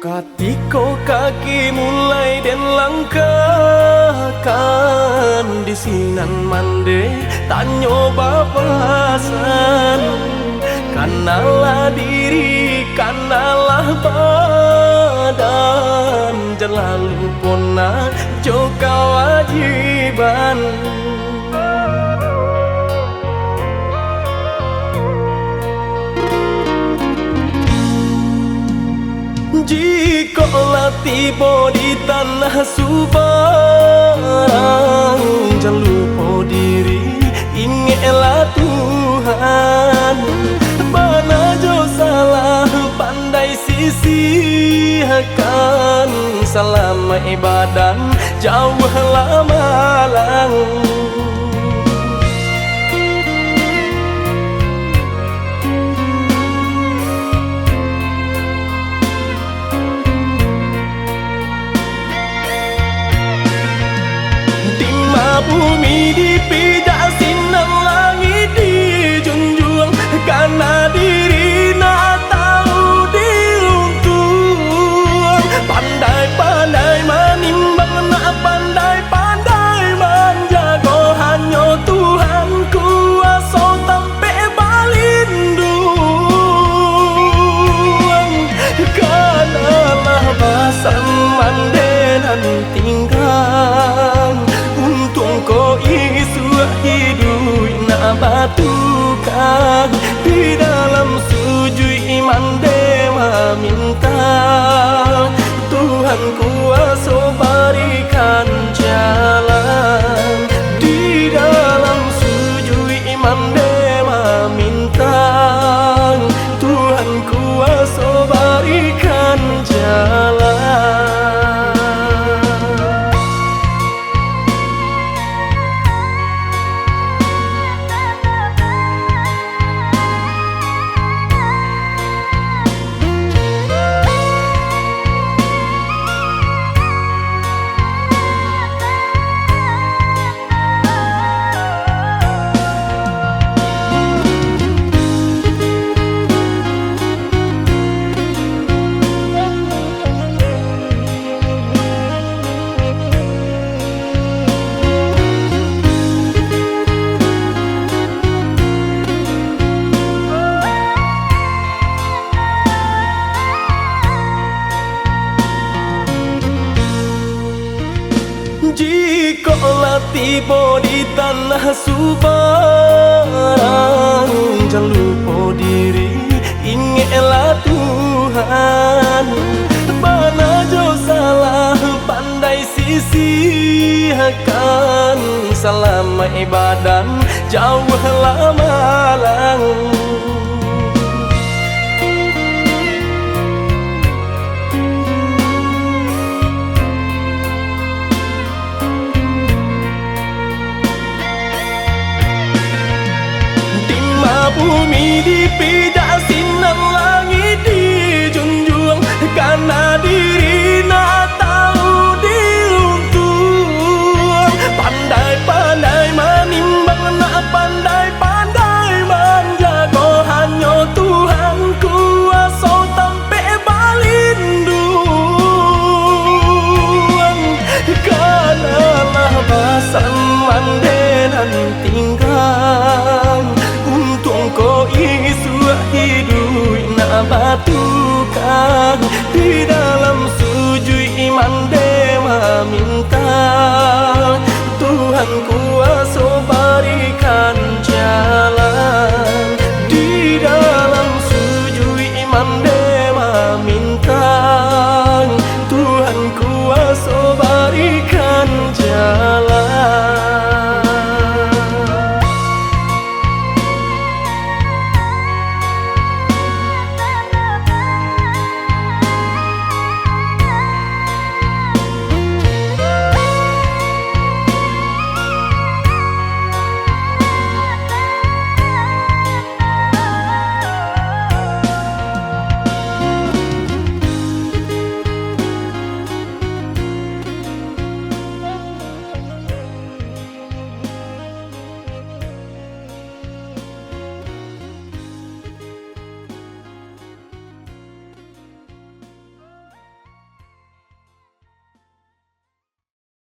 Ketika kaki mulai dan langkahkan di sinan mande tak nyoba pasan. Kanalah diri, kanalah badan, jangan lupa juga kewajiban. Jikalau tiba di tanah Subarang, jangan lupa diri, ingatlah Tuhan. Mana jo salah pandai sisihkan, selama ibadah jauhlah malang. Bumi dipijak sinar langit dijunjung, karena diri nak tahu diruntuh. Pandai-pandai menimbang, nak pandai-pandai menjaga, hanya Tuhan kuasa sampai balindung. Kanalah basan mandenan tinggal, kau isu hidup nak batukan di dalam sujud iman dema minta Tuhan kuasa berikan jalan. Di dalam sujud iman dema minta Tuhan kuasa berikan jalan. Jikalau tiba di tanah Subarang, jangan lupa diri, ingatlah Tuhan. Mana jo salah pandai sisihkan, selama ibadah jauhlah malang. Bumi dipijak